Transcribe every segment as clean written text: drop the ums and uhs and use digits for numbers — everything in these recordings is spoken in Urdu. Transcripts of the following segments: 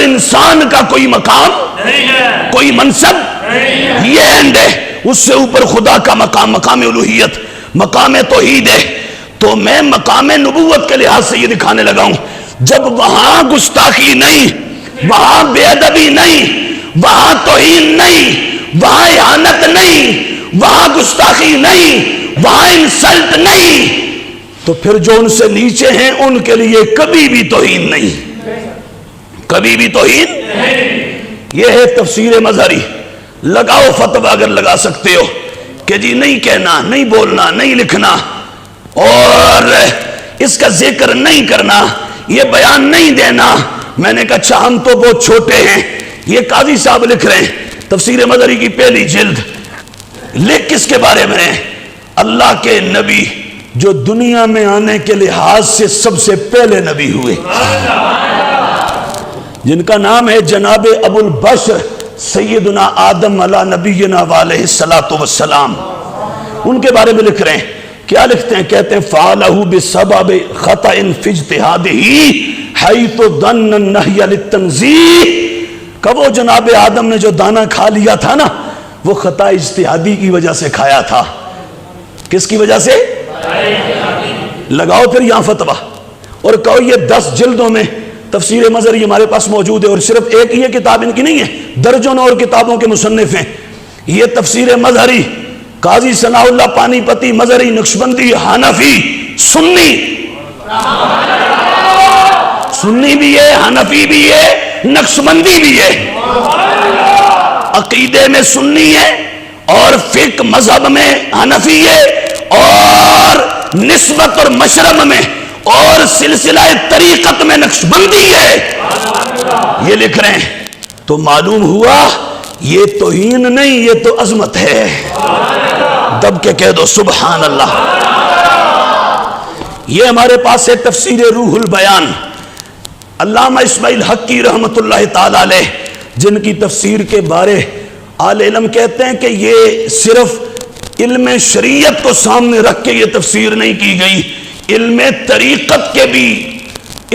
انسان کا کوئی مقام نہیں ہے، کوئی منصب نہیں ہے، یہ اینڈ ہے. اس سے اوپر خدا کا مقام، مقام الوہیت، مقام توحید ہے. تو میں مقام نبوت کے لحاظ سے یہ دکھانے لگا ہوں جب وہاں گستاخی نہیں، وہاں بے ادبی نہیں، وہاں توہین نہیں، وہاں اہانت نہیں، وہاں گستاخی نہیں، وہاں انسلٹ نہیں، تو پھر جو ان سے نیچے ہیں ان کے لیے کبھی بھی توہین نہیں، کبھی بھی توہین نہیں. یہ ہے تفسیر مظہری. لگاؤ فتویٰ اگر لگا سکتے ہو کہ جی نہیں کہنا، نہیں بولنا، نہیں لکھنا، اور اس کا ذکر نہیں کرنا، یہ بیان نہیں دینا. میں نے کہا اچھا ہم تو بہت چھوٹے ہیں. یہ قاضی صاحب لکھ رہے ہیں تفسیر مظہری کی پہلی جلد. لکھ کس کے بارے میں؟ اللہ کے نبی جو دنیا میں آنے کے لحاظ سے سب سے پہلے نبی ہوئے، جن کا نام ہے جناب ابو البشر سیدنا آدم علی نبینا علیہ الصلوۃ والسلام. ان کے بارے میں لکھ رہے ہیں. کیا لکھتے ہیں؟ کہتے ہیں فعلہ بسبب خطأ فی اجتہادہ حیث ظن النہی للتنزیہ. کہ وہ جناب آدم نے جو دانا کھا لیا تھا نا، وہ خطا اجتہادی کی وجہ سے کھایا تھا. کس کی وجہ سے؟ لگاؤ پھر یہاں فتویٰ اور کہو یہ 10 جلدوں میں تفسیر مظہری ہمارے پاس موجود ہے. اور صرف ایک یہ کتاب ان کی نہیں ہے، درجنوں اور کتابوں کے مصنف ہیں. یہ تفسیر مظہری قاضی ثناء اللہ پانی پتی، مظہری، نقشبندی، حنفی، سنی بھی ہے، حنفی بھی ہے، نقشبندی بھی ہے. عقیدے میں سنی ہے اور فقہ مذہب میں حنفی ہے، اور نسبت اور مشرب میں اور سلسلہ طریقت میں نقشبندی ہے. یہ لکھ رہے ہیں. تو معلوم ہوا یہ توہین نہیں، یہ تو عظمت ہے. دب کے کہہ دو سبحان اللہ. یہ ہمارے پاس ہے تفسیر روح البیان. علامہ اسماعیل حقی رحمت اللہ تعالی علیہ، جن کی تفسیر کے بارے اہل علم کہتے ہیں کہ یہ صرف علم شریعت کو سامنے رکھ کے یہ تفسیر نہیں کی گئی، علم طریقت کے بھی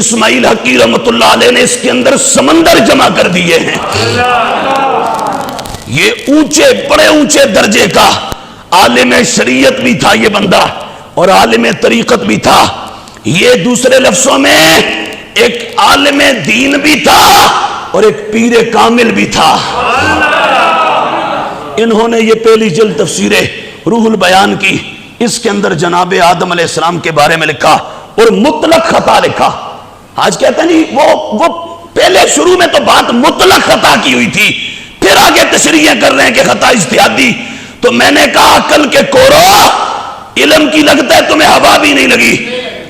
اسماعیل حقی رحمت اللہ علیہ نے اس کے اندر سمندر جمع کر دیے ہیں. یہ اونچے بڑے اونچے درجے کا عالم شریعت بھی تھا یہ بندہ، اور عالم طریقت بھی تھا. یہ دوسرے لفظوں میں ایک عالم دین بھی تھا اور ایک پیر کامل بھی تھا. انہوں نے یہ پہلی جلد تفسیر روح البیان کی. اس کے اندر جناب آدم علیہ السلام کے بارے میں لکھا اور مطلق خطا لکھا. آج کہتے ہیں نہیں، وہ پہلے شروع میں تو بات مطلق خطا کی ہوئی تھی، پھر آگے تشریح کر رہے ہیں کہ خطا اجتہادی. تو میں نے کہا عقل کے کورو، علم کی لگتا ہے تمہیں ہوا بھی نہیں لگی،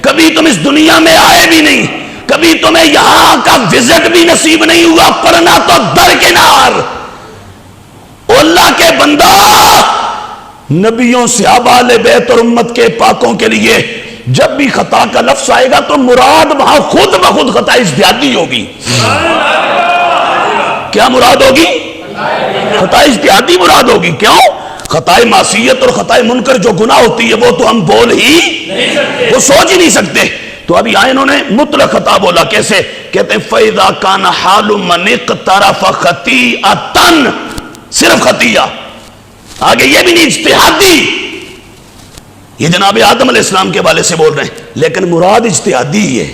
کبھی تم اس دنیا میں آئے بھی نہیں، کبھی تمہیں یہاں کا وزٹ بھی نصیب نہیں ہوا، پڑھنا تو درکنار. اللہ کے بندہ، نبیوں، صحابہ، اہل بیت اور امت کے پاکوں کے لیے جب بھی خطا کا لفظ آئے گا تو مراد وہاں خود بخود خطا اجتہادی ہوگی. کیا مراد ہوگی؟ خطا اجتہادی مراد ہوگی. کیوں؟ خطا معصیت اور خطا منکر جو گناہ ہوتی ہے وہ تو ہم بول ہی نہیں سکتے، وہ سوچ ہی نہیں سکتے. تو ابھی آئے انہوں نے مطلق خطا بولا. کیسے؟ کہتے ہیں فَإِذَا كَانَ حَالُ مَنِ اقْتَرَفَ خَطِيئَةً، صرف خطیہ، آگے یہ بھی نہیں اجتہادی. یہ جناب آدم علیہ السلام کے والے سے بول رہے ہیں، لیکن مراد اجتہادی ہی ہے.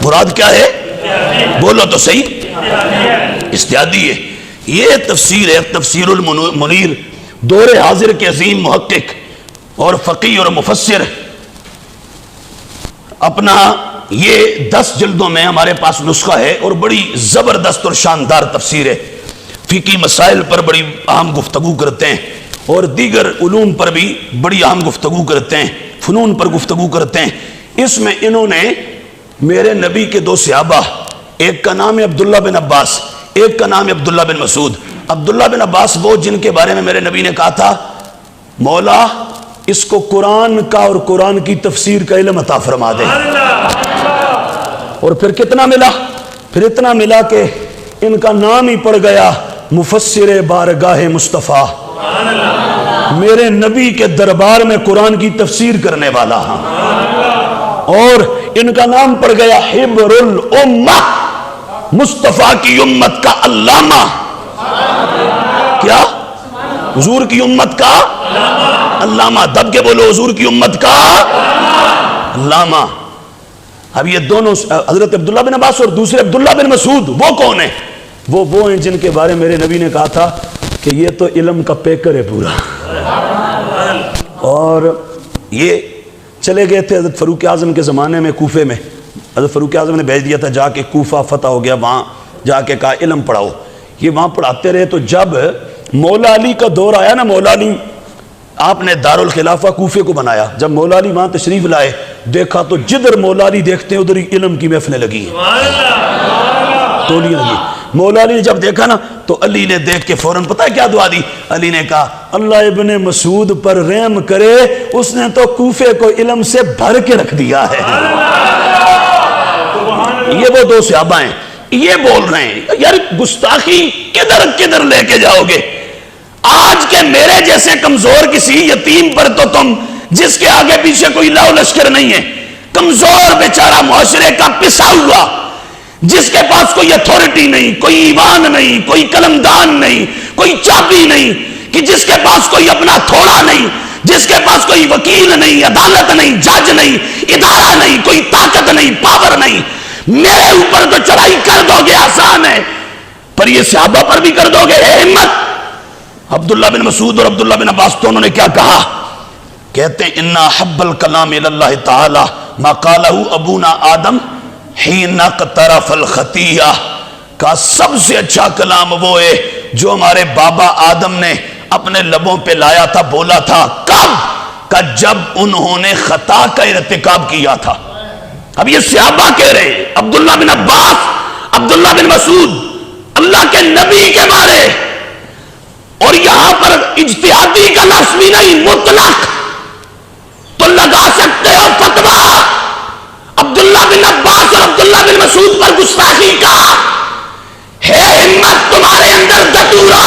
مراد کیا ہے؟ بولو تو صحیح، اجتہادی ہے. یہ تفسیر ہے تفسیر المنیر، دور حاضر کے عظیم محقق اور فقیہ اور مفسر. اپنا یہ 10 جلدوں میں ہمارے پاس نسخہ ہے اور بڑی زبردست اور شاندار تفسیر ہے. فقہی مسائل پر بڑی اہم گفتگو کرتے ہیں اور دیگر علوم پر بھی بڑی اہم گفتگو کرتے ہیں، فنون پر گفتگو کرتے ہیں. اس میں انہوں نے میرے نبی کے 2 صحابہ، ایک کا نام ہے عبداللہ بن عباس، ایک کا نام ہے عبداللہ بن مسعود. عبداللہ بن عباس وہ جن کے بارے میں میرے نبی نے کہا تھا مولا اس کو قرآن کا اور قرآن کی تفسیر کا علم عطا فرما دے. اور پھر کتنا ملا؟ پھر اتنا ملا کہ ان کا نام ہی پڑ گیا مفسر بارگاہ مصطفیٰ. میرے نبی کے دربار میں قرآن کی تفسیر کرنے والا ہاں. اور ان کا نام پڑ گیا حبر الامہ. مصطفیٰ کی امت کا علامہ. کیا؟ حضور کی امت کا علامہ. دب کے بولو، حضور کی امت کا علامہ. اب یہ دونوں حضرت عبداللہ بن عباس اور دوسرے عبداللہ بن مسعود وہ کون ہیں؟ وہ ہیں جن کے بارے میرے نبی نے کہا تھا کہ یہ تو علم کا پیکر ہے پورا. اور یہ چلے گئے تھے حضرت فاروق اعظم کے زمانے میں کوفے میں. حضرت فاروق اعظم نے بھیج دیا تھا جا کے کوفہ فتح ہو گیا، وہاں جا کے کہا علم پڑھاؤ. یہ وہاں پڑھاتے رہے. تو جب مولا علی کا دور آیا نا، مولا علی آپ نے دارالخلافہ کوفے کو بنایا. جب مولا علی وہاں تشریف لائے، دیکھا تو جدھر مولا علی دیکھتے ہیں ادھر ہی علم کی محفلیں لگی ہیں، تولیاں لگی. مولا علی نے جب دیکھا نا تو علی نے دیکھ کے فوراً پتہ ہے کیا دعا دی؟ علی نے کہا اللہ ابن مسعود پر رحم کرے، اس نے تو کوفے کو علم سے بھر کے رکھ دیا ہے. یہ وہ دو صحابہ ہیں. یہ بول رہے ہیں یار گستاخی کدھر کدھر لے کے جاؤ گے؟ آج کے میرے جیسے کمزور کسی یتیم پر تو تم، جس کے آگے پیچھے کوئی لاؤ لشکر نہیں ہے، کمزور بیچارہ معاشرے کا پسا ہوا، جس کے پاس کوئی اتھارٹی نہیں، کوئی ایمان نہیں، کوئی قلمدان نہیں، کوئی چابی نہیں، کہ جس کے پاس کوئی اپنا تھوڑا نہیں، جس کے پاس کوئی وکیل نہیں، عدالت نہیں، جج نہیں، ادارہ نہیں، کوئی طاقت نہیں، پاور نہیں. میرے اوپر تو چڑھائی کر دو گے آسان ہے، پر یہ صحابہ پر بھی کر دو گے اے ہمت. عبداللہ بن مسعود اور عبداللہ بن عباس تو انہوں نے کیا کہا؟ کہتے ہیں اِنَّا حَبَّ الْكَلَامِ لِلَّهِ تَعَالَى مَا قَالَهُ أَبُونَا آدم حِينَ اقْتَرَفَ الْخَطِيَّةَ. کا سب سے اچھا کلام وہ ہے جو ہمارے بابا آدم نے اپنے لبوں پہ لایا تھا، بولا تھا. کب؟ کہ جب انہوں نے خطا کا ارتکاب کیا تھا. اب یہ صحابہ کہہ رہے ہیں، عبداللہ بن عباس، عبداللہ بن مسعود، اللہ کے نبی کے بارے. اور یہاں پر اجتہادی کا لفظ بھی نہیں، مطلق. تو لگا سکتے ہو فتویٰ عبداللہ بن عباس اور عبداللہ بن مسعود پر گستاخی کا. ہے ہمت تمہارے اندر دتورا،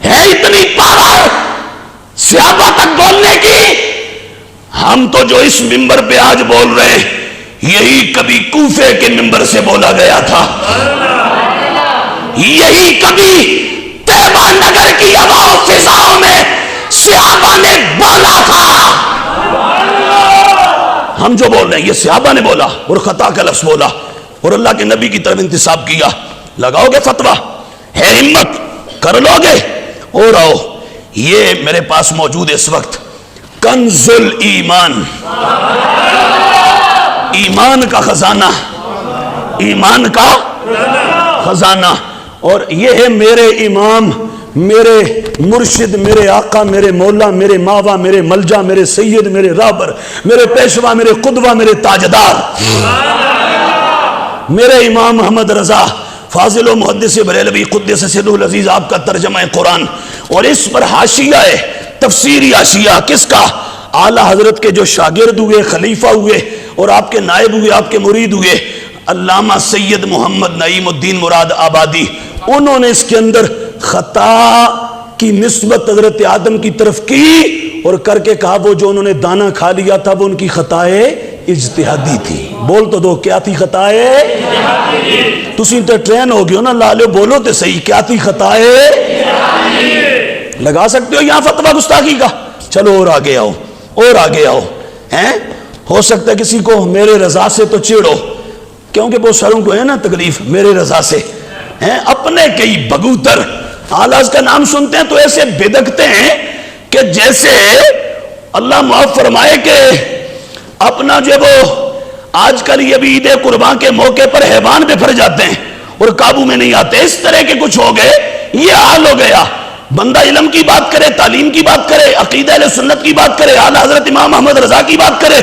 ہے اتنی پاور صحابہ تک بولنے کی. ہم تو جو اس ممبر پہ آج بول رہے ہیں، یہی کبھی کوفے کے ممبر سے بولا گیا تھا، یہی کبھی طیبہ نگر کی ہوا و فضاؤں میں صحابہ نے بولا تھا. ہم جو بول رہے ہیں یہ صحابہ نے بولا اور خطا کا لفظ بولا اور اللہ کے نبی کی طرف انتساب کیا. لگاؤ گے فتویٰ؟ ہے ہمت کر لو گے؟ اور آؤ، یہ میرے پاس موجود ہے اس وقت کنز الایمان، ایمان کا خزانہ، ایمان کا خزانہ. اور یہ ہے میرے امام، میرے مرشد، میرے آقا، میرے مولا، میرے ماوا، میرے ملجا، میرے سید، میرے رابر، میرے پیشوا، میرے قدوہ، میرے تاجدار، میرے امام محمد رضا فاضل و محدث بریلوی قدس سرہ العزیز، آپ کا ترجمہ قرآن. اور اس پر حاشیہ ہے، تفسیری حاشیہ کس کا؟ اعلیٰ حضرت کے جو شاگرد ہوئے، خلیفہ ہوئے اور آپ کے نائب ہوئے، آپ کے مرید ہوئے، علامہ سید محمد نعیم الدین مراد آبادی. انہوں نے اس کے اندر خطا کی نسبت حضرت آدم کی طرف کی اور کر کے کہا وہ جو انہوں نے دانا کھا لیا تھا وہ ان کی خطائے اجتہادی تھی. بول تو دو، کیا تھی خطائے اجتہادی؟ تسی تو ٹرین ہو گئے نا، لالو بولو تو صحیح، کیا تھی خطائے اجتہادی؟ لگا سکتے ہو یہاں فتویٰ گستاخی کا؟ چلو اور آگے آؤ، اور آگے آؤ. ہو سکتا ہے کسی کو میرے رضا سے تو چڑھو، کیونکہ بہت ساروں کو ہے نا تکلیف میرے رضا سے. اپنے کئی بگوتر اعلیٰ کا نام سنتے ہیں تو ایسے بدکتے ہیں کہ جیسے اللہ معاف فرمائے کہ اپنا جو وہ آج کل یہ بھی عید قربان کے موقع پر حیوان پہ پھر جاتے ہیں اور قابو میں نہیں آتے، اس طرح کے کچھ ہو گئے. یہ حال ہو گیا. بندہ علم کی بات کرے، تعلیم کی بات کرے، عقیدہ اہل سنت کی بات کرے، اعلیٰ حضرت امام محمد رضا کی بات کرے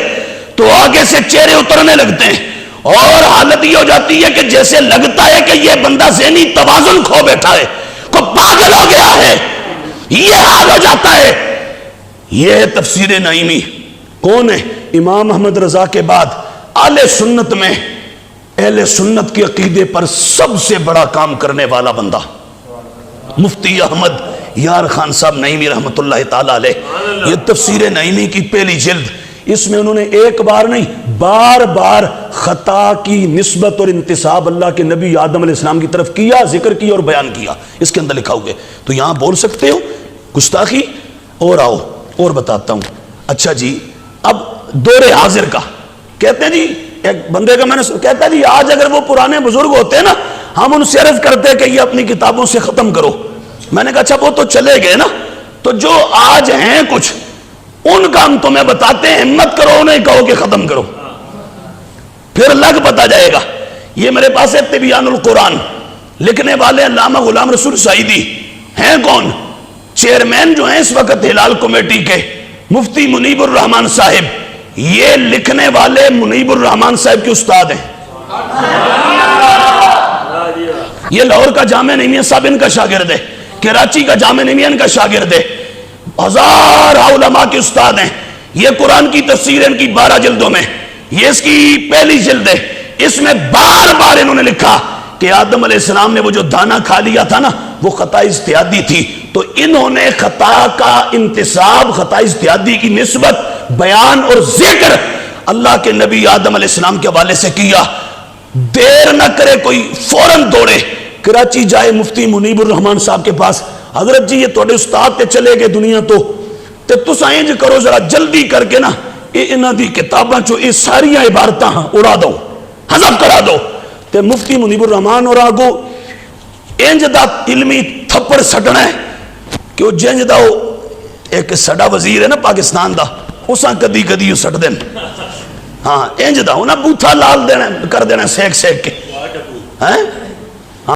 تو آگے سے چہرے اترنے لگتے ہیں اور حالت یہ ہو جاتی ہے کہ جیسے لگتا ہے کہ یہ بندہ ذہنی توازن کھو بیٹھا ہے، کو پاگل ہو گیا ہے. یہ حال ہو جاتا ہے. یہ ہے تفسیر نعیمی. کون ہے؟ امام محمد رضا کے بعد اہل سنت میں اہل سنت کے عقیدے پر سب سے بڑا کام کرنے والا بندہ مفتی احمد یار خان صاحب نعیمی رحمت اللہ تعالی علیہ. یہ تفسیر نعیمی کی پہلی جلد، اس میں انہوں نے ایک بار نہیں بار بار خطا کی نسبت اور انتساب اللہ کے نبی آدم علیہ السلام کی طرف کیا، ذکر کیا اور بیان کیا، اس کے اندر لکھا ہوئے. تو یہاں بول سکتے ہو گستاخی؟ اور آؤ اور بتاتا ہوں. اچھا جی، اب دور حاضر کا کہتے ہیں جی، ایک بندے کا میں نے کہتا جی آج اگر وہ پرانے بزرگ ہوتے ہیں نا، ہم ان سے عرض کرتے کہ یہ اپنی کتابوں سے ختم کرو. میں نے کہا اچھا وہ تو چلے گئے نا، تو جو آج ہیں کچھ ان کا ہم تمہیں بتاتے ہیں، ہمت کرو انہیں کہو کہ ختم کرو، پھر لگ پتا جائے گا. یہ میرے پاس ہے تبیان القرآن، لکھنے والے علامہ غلام رسول سعیدی ہیں. کون؟ چیئرمین جو ہیں اس وقت ہلال کمیٹی کے، مفتی منیب الرحمان صاحب. یہ لکھنے والے منیب الرحمان صاحب کے استاد ہیں. یہ لاہور کا جامعہ نعیمیہ صاحب ان کا شاگرد ہے، کراچی کا جامعہ نعیمیہ ان کا شاگرد ہے، ہزار علماء کے استاد ہیں. یہ قرآن کی تفسیر ان کی 12 جلدوں میں، یہ اس کی پہلی جلد ہے. اس میں بار بار انہوں نے لکھا کہ آدم علیہ السلام نے وہ جو دانا کھا لیا تھا نا، وہ خطا اجتہادی تھی. تو انہوں نے خطا کا انتساب، خطا اجتہادی کی نسبت، بیان اور ذکر اللہ کے نبی آدم علیہ السلام کے حوالے سے کیا. دیر نہ کرے کوئی، فوراً دوڑے کراچی جائے مفتی منیب الرحمان صاحب کے پاس. حضرت جی یہ توڑے استاد تے چلے گئے دنیا تو تساں انج کرو ذرا جلدی کر کے نا انہاں دی کتاباں چو یہ ساری عبارتاں اڑا دو، حذف کرا دو. تے مفتی منیب الرحمان اور آگو انج دا علمی تھپڑ سٹنا ہے کہ وہ جنج دا ایک سڑا وزیر ہے نا پاکستان دا، اساں کدی کدی سٹ دین. ہاں انج دا انہاں بوتھا لال دینا کر دینا سیک سیک کے.